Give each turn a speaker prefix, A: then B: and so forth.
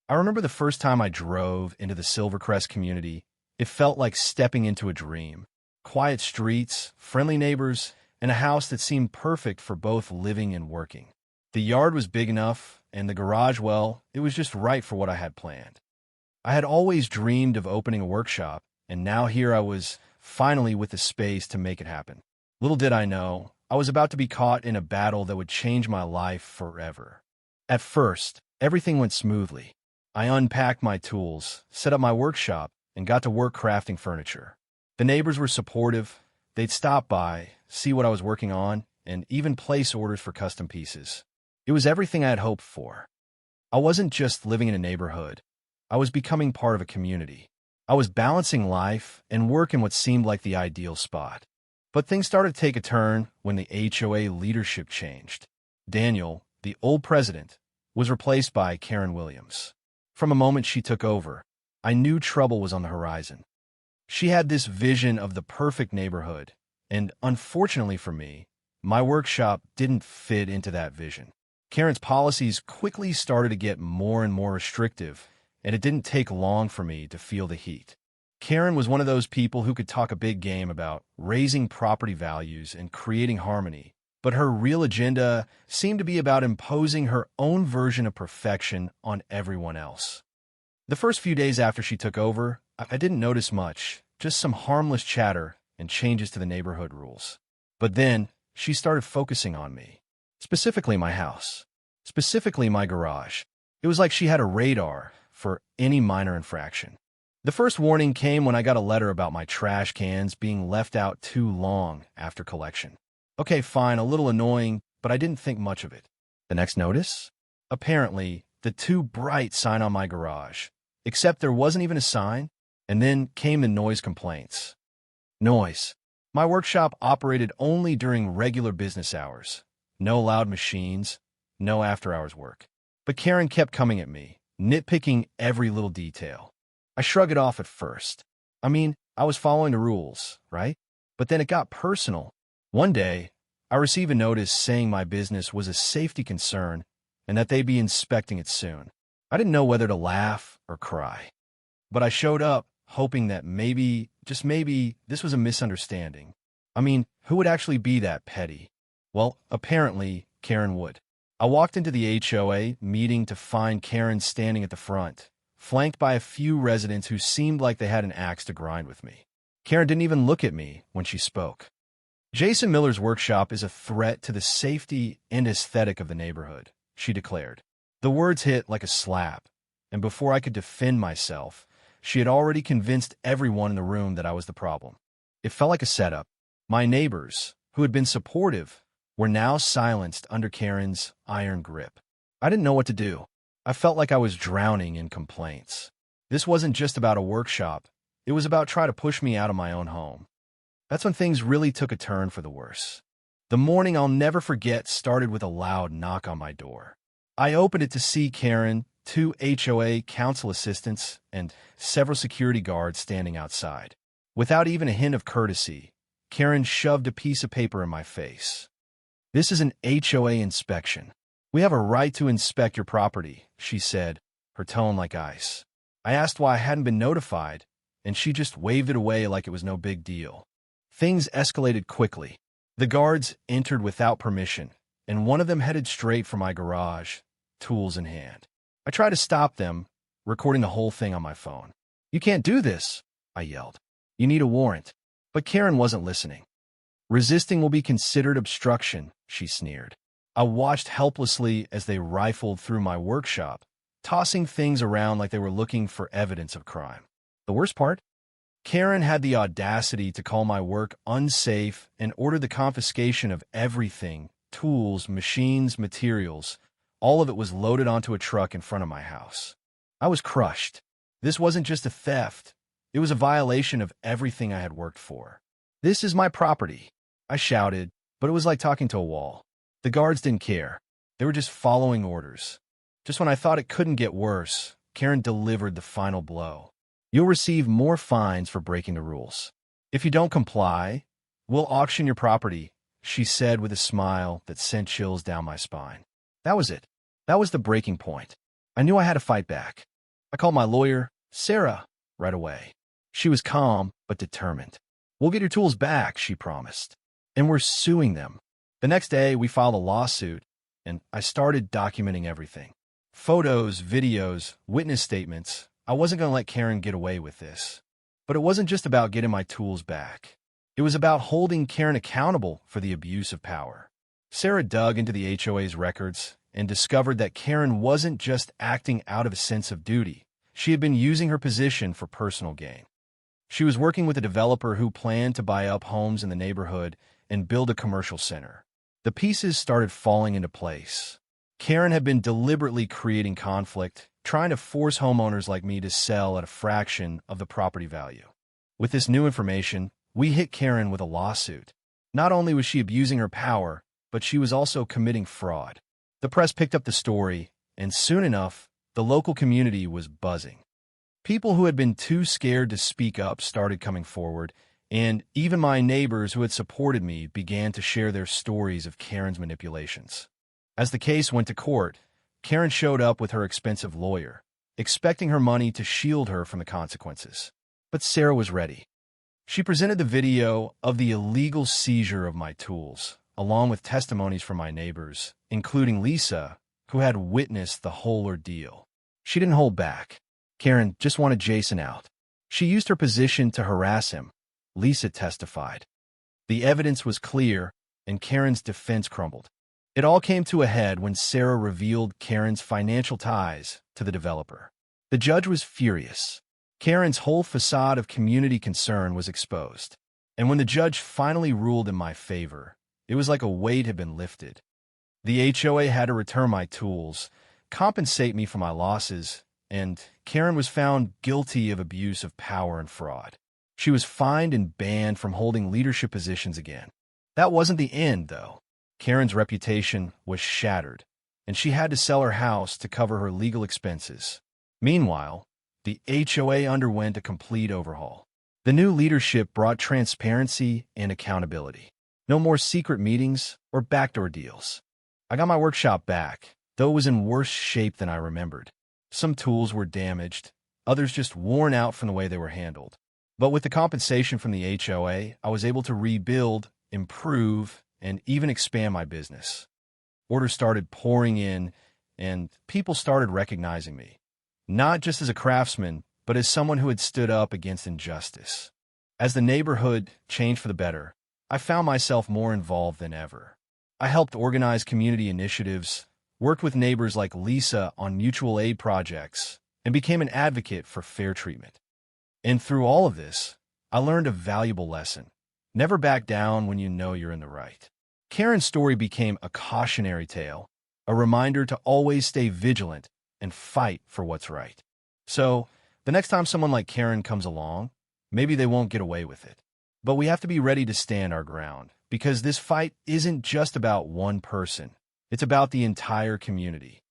A: I remember the first time I drove into the Silvercrest community. It felt like stepping into a dream. Quiet streets, friendly neighbors, and a house that seemed perfect for both living and working. The yard was big enough, and the garage, well, it was just right for what I had planned. I had always dreamed of opening a workshop, and now here I was, finally with the space to make it happen. Little did I know, I was about to be caught in a battle that would change my life forever. At first, everything went smoothly. I unpacked my tools, set up my workshop, and got to work crafting furniture. The neighbors were supportive. They'd stop by, see what I was working on, and even place orders for custom pieces. It was everything I had hoped for. I wasn't just living in a neighborhood. I was becoming part of a community. I was balancing life and work in what seemed like the ideal spot. But things started to take a turn when the HOA leadership changed. Daniel, the old president, was replaced by Karen Williams. From the moment she took over, I knew trouble was on the horizon. She had this vision of the perfect neighborhood, and unfortunately for me, my workshop didn't fit into that vision. Karen's policies quickly started to get more and more restrictive, and it didn't take long for me to feel the heat. Karen was one of those people who could talk a big game about raising property values and creating harmony, but her real agenda seemed to be about imposing her own version of perfection on everyone else. The first few days after she took over, I didn't notice much, just some harmless chatter and changes to the neighborhood rules. But then, she started focusing on me, specifically my house, specifically my garage. It was like she had a radar for any minor infraction. The first warning came when I got a letter about my trash cans being left out too long after collection. Okay, fine, a little annoying, but I didn't think much of it. The next notice? Apparently, the too bright sign on my garage. Except there wasn't even a sign, and then came the noise complaints. Noise. My workshop operated only during regular business hours. No loud machines, no after-hours work. But Karen kept coming at me, nitpicking every little detail. I shrugged it off at first. I mean, I was following the rules, right? But then it got personal. One day, I received a notice saying my business was a safety concern and that they'd be inspecting it soon. I didn't know whether to laugh or cry. But I showed up, hoping that maybe, just maybe, this was a misunderstanding. I mean, who would actually be that petty? Well, apparently, Karen would. I walked into the HOA meeting to find Karen standing at the front, flanked by a few residents who seemed like they had an axe to grind with me. Karen didn't even look at me when she spoke. Jason Miller's workshop is a threat to the safety and aesthetic of the neighborhood, she declared. The words hit like a slap, and before I could defend myself, she had already convinced everyone in the room that I was the problem. It felt like a setup. My neighbors, who had been supportive, were now silenced under Karen's iron grip. I didn't know what to do. I felt like I was drowning in complaints. This wasn't just about a workshop. It was about trying to push me out of my own home. That's when things really took a turn for the worse. The morning I'll never forget started with a loud knock on my door. I opened it to see Karen, 2 HOA council assistants, and several security guards standing outside. Without even a hint of courtesy, Karen shoved a piece of paper in my face. "This is an HOA inspection. We have a right to inspect your property," she said, her tone like ice. I asked why I hadn't been notified, and she just waved it away like it was no big deal. Things escalated quickly. The guards entered without permission, and one of them headed straight for my garage, tools in hand. I tried to stop them, recording the whole thing on my phone. "You can't do this," I yelled. "You need a warrant." But Karen wasn't listening. "Resisting will be considered obstruction," she sneered. I watched helplessly as they rifled through my workshop, tossing things around like they were looking for evidence of crime. The worst part? Karen had the audacity to call my work unsafe and ordered the confiscation of everything, tools, machines, materials. All of it was loaded onto a truck in front of my house. I was crushed. This wasn't just a theft. It was a violation of everything I had worked for. "This is my property," I shouted, but it was like talking to a wall. The guards didn't care. They were just following orders. Just when I thought it couldn't get worse, Karen delivered the final blow. "You'll receive more fines for breaking the rules. If you don't comply, we'll auction your property," she said with a smile that sent chills down my spine. That was it. That was the breaking point. I knew I had to fight back. I called my lawyer, Sarah, right away. She was calm but determined. "We'll get your tools back," she promised. "And we're suing them." The next day, we filed a lawsuit, and I started documenting everything. Photos, videos, witness statements. I wasn't going to let Karen get away with this. But it wasn't just about getting my tools back. It was about holding Karen accountable for the abuse of power. Sarah dug into the HOA's records and discovered that Karen wasn't just acting out of a sense of duty. She had been using her position for personal gain. She was working with a developer who planned to buy up homes in the neighborhood and build a commercial center. The pieces started falling into place. Karen had been deliberately creating conflict, trying to force homeowners like me to sell at a fraction of the property value. With this new information, we hit Karen with a lawsuit. Not only was she abusing her power, but she was also committing fraud. The press picked up the story, and soon enough, the local community was buzzing. People who had been too scared to speak up started coming forward, and even my neighbors who had supported me began to share their stories of Karen's manipulations. As the case went to court, Karen showed up with her expensive lawyer, expecting her money to shield her from the consequences. But Sarah was ready. She presented the video of the illegal seizure of my tools, along with testimonies from my neighbors, including Lisa, who had witnessed the whole ordeal. She didn't hold back. Karen just wanted Jason out. She used her position to harass him, Lisa testified. The evidence was clear, and Karen's defense crumbled. It all came to a head when Sarah revealed Karen's financial ties to the developer. The judge was furious. Karen's whole facade of community concern was exposed. And when the judge finally ruled in my favor, it was like a weight had been lifted. The HOA had to return my tools, compensate me for my losses, and Karen was found guilty of abuse of power and fraud. She was fined and banned from holding leadership positions again. That wasn't the end, though. Karen's reputation was shattered, and she had to sell her house to cover her legal expenses. Meanwhile, the HOA underwent a complete overhaul. The new leadership brought transparency and accountability. No more secret meetings or backdoor deals. I got my workshop back, though it was in worse shape than I remembered. Some tools were damaged, others just worn out from the way they were handled. But with the compensation from the HOA, I was able to rebuild, improve, and even expand my business. Orders started pouring in, and people started recognizing me, not just as a craftsman, but as someone who had stood up against injustice. As the neighborhood changed for the better, I found myself more involved than ever. I helped organize community initiatives, worked with neighbors like Lisa on mutual aid projects, and became an advocate for fair treatment. And through all of this, I learned a valuable lesson. Never back down when you know you're in the right. Karen's story became a cautionary tale, a reminder to always stay vigilant and fight for what's right. So, the next time someone like Karen comes along, maybe they won't get away with it. But we have to be ready to stand our ground, because this fight isn't just about one person. It's about the entire community.